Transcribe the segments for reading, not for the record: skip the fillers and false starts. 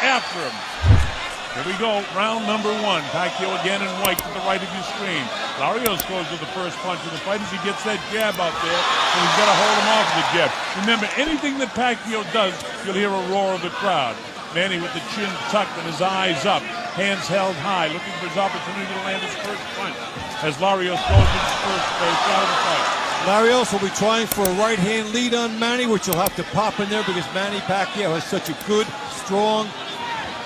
after him. Here we go, round number 1. Pacquiao again in white to the right of your screen. Larrios goes with the first punch of the fight as he gets that jab out there, and he's got to hold him off with the jab. Remember, anything that Pacquiao does, you'll hear a roar of the crowd. Manny with the chin tucked and his eyes up, hands held high, looking for his opportunity to land his first punch as Larrios goes with his first shot of the fight. Larrios will be trying for a right-hand lead on Manny, which will have to pop in there because Manny Pacquiao has such a good, strong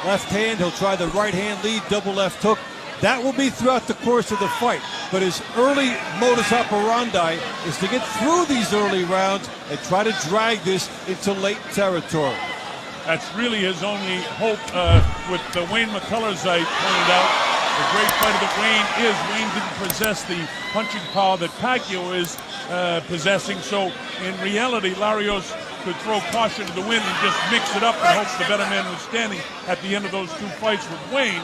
left hand. He'll try the right-hand lead, double left hook. That will be throughout the course of the fight. But his early modus operandi is to get through these early rounds and try to drag this into late territory. That's really his only hope with Wayne McCullers, I pointed out. The great fighter that Wayne is. Wayne didn't possess the punching power that Pacquiao is possessing. So in reality, Larrios could throw caution to the wind and just mix it up and hope the better man was standing at the end of those 2 fights with Wayne,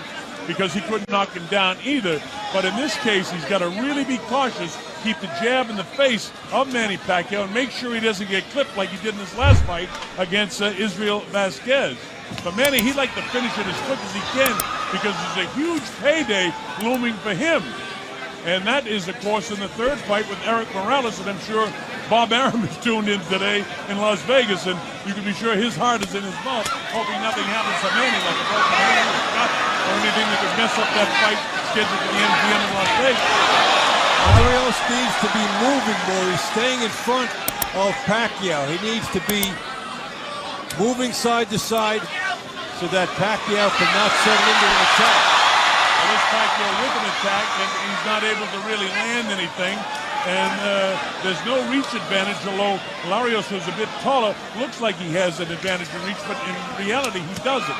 because he couldn't knock him down either. But in this case, he's got to really be cautious, keep the jab in the face of Manny Pacquiao, and make sure he doesn't get clipped like he did in his last fight against Israel Vasquez. But Manny, he'd like to finish it as quick as he can because there's a huge payday looming for him. And that is, of course, in the third fight with Eric Morales, and I'm sure Bob Arum is tuned in today in Las Vegas, and you can be sure his heart is in his mouth, hoping nothing happens to Manny, like a broken hand or shot or anything that could mess up that fight scheduled for the MGM in Las Vegas. Larrios needs to be moving more. He's staying in front of Pacquiao. He needs to be moving side to side so that Pacquiao cannot settle into an attack. Well, this Pacquiao with an attack, and he's not able to really land anything. And there's no reach advantage, although Larrios, who's a bit taller, looks like he has an advantage in reach, but in reality, he doesn't.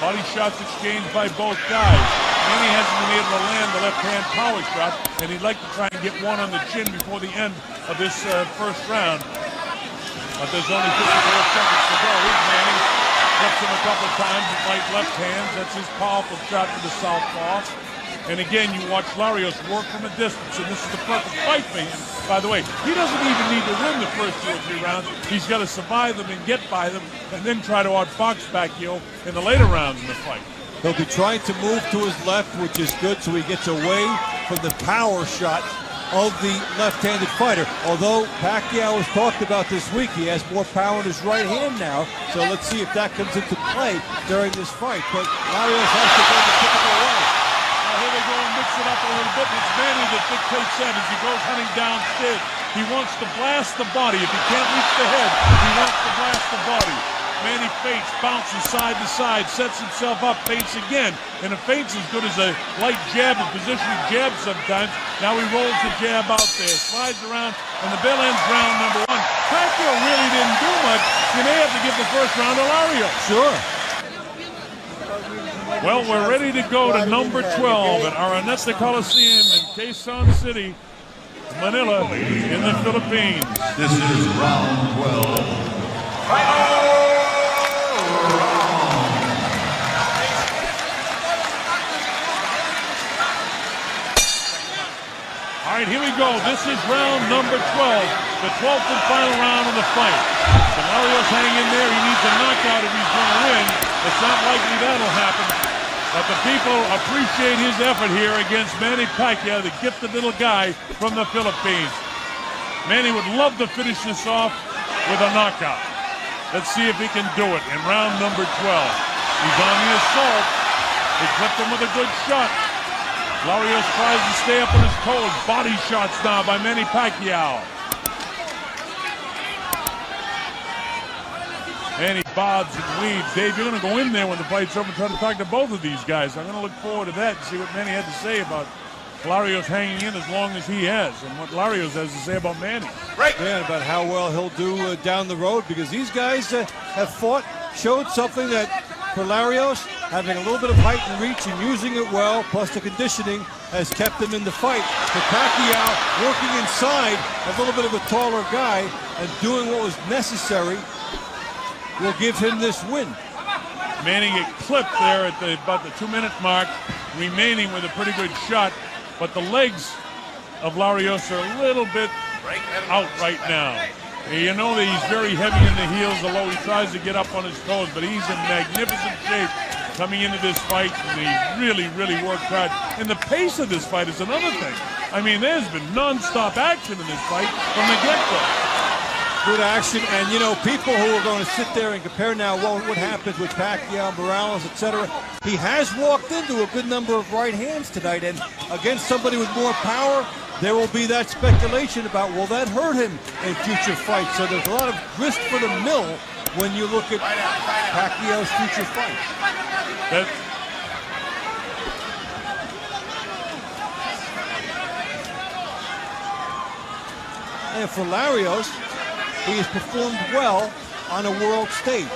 Body shots exchanged by both guys. Manny hasn't been able to land the left-hand power shot, and he'd like to try and get one on the chin before the end of this first round. But there's only 54 seconds to go. Here's Manny. Clips him a couple of times with right left hands. That's his powerful shot to the southpaw. And again, you watch Larrios work from a distance, and this is the perfect fight for him. By the way, he doesn't even need to win the first 2 or 3 rounds. He's got to survive them and get by them, and then try to outbox Pacquiao in the later rounds in the fight. He'll be trying to move to his left, which is good, so he gets away from the power shot of the left-handed fighter. Although Pacquiao has talked about this week, he has more power in his right hand now, so let's see if that comes into play during this fight. But Larrios has to go the typical way. Here they go and mix it up a little bit. It's Manny that dictates that as he goes hunting downstairs. He wants to blast the body. If he can't reach the head, he wants to blast the body. Manny feints, bounces side to side, sets himself up, feints again. And a feint's as good as a light jab, a positioning jab sometimes. Now he rolls the jab out there, slides around, and the bell ends round number 1. Pacquiao really didn't do much. You may have to give the first round to Larrios. Sure. Well, we're ready to go to number 12 at Araneta Coliseum in Quezon City, Manila, in the Philippines. This is round 12. All right, here we go. This is round number 12, the 12th and final round of the fight. But Larrios hang in there. He needs a knockout if he's going to win. It's not likely that'll happen. But the people appreciate his effort here against Manny Pacquiao, the gifted little guy from the Philippines. Manny would love to finish this off with a knockout. Let's see if he can do it in round number 12. He's on the assault. They clipped him with a good shot. Larrios tries to stay up on his toes. Body shots now by Manny Pacquiao. Manny bobs and weaves. Dave, you're going to go in there when the fight's over and try to talk to both of these guys. I'm going to look forward to that and see what Manny had to say about Larrios hanging in as long as he has, and what Larrios has to say about Manny. Right. Yeah, about how well he'll do down the road, because these guys have fought, showed something that for Larrios, having a little bit of height and reach and using it well, plus the conditioning, has kept him in the fight. For Pacquiao, working inside, a little bit of a taller guy, and doing what was necessary, will give him this win. Manny get clipped there at about the 2-minute mark, remaining with a pretty good shot, but the legs of Larrios are a little bit out right now. You know that he's very heavy in the heels, although he tries to get up on his toes, but he's in magnificent shape coming into this fight, and he really, really worked hard. And the pace of this fight is another thing. I mean, there's been non-stop action in this fight from the get-go. Good action, and you know, people who are going to sit there and compare now what happens with Pacquiao, Morales, etc. He has walked into a good number of right hands tonight, and against somebody with more power, there will be that speculation about, will that hurt him in future fights? So there's a lot of grist for the mill when you look at Pacquiao's future fight. And for Larrios, he has performed well on a world stage.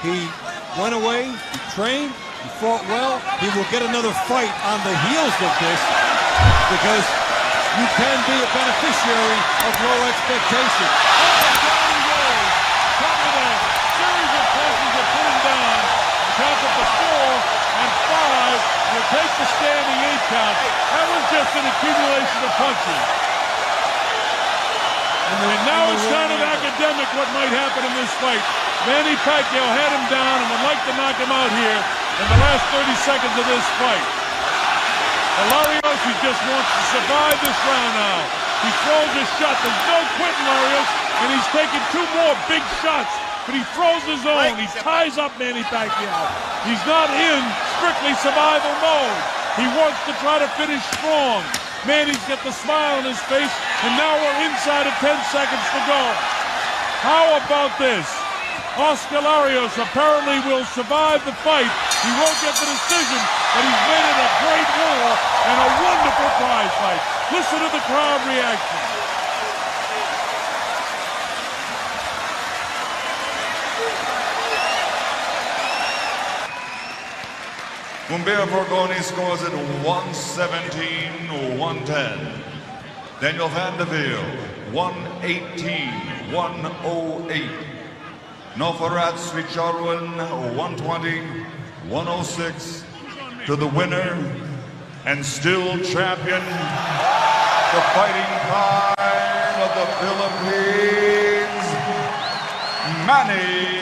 He went away, he trained, he fought well. He will get another fight on the heels of this because you can be a beneficiary of low expectations. Down he goes. Top of the series of punches that put him down. Count up to 4 and 5. Will take the standing 8 count. That was just an accumulation of punches. And now it's kind of academic what might happen in this fight. Manny Pacquiao had him down and would like to knock him out here in the last 30 seconds of this fight. Larrios, he just wants to survive this round now. He throws his shot. There's no quitting Larrios, and he's taking 2 more big shots, but he throws his own. He ties up Manny Pacquiao. He's not in strictly survival mode. He wants to try to finish strong. Manny's got the smile on his face, and now we're inside of 10 seconds to go. How about this? Oscar Larrios apparently will survive the fight. He won't get the decision, but he's made it a great war and a wonderful prize fight. Listen to the crowd reaction. Humbert Borgoni scores at 117-110. Daniel Vanderveer, 118-108. Nofarat Svicharwan, 120-106. To the winner and still champion, the Fighting Pride of the Philippines, Manny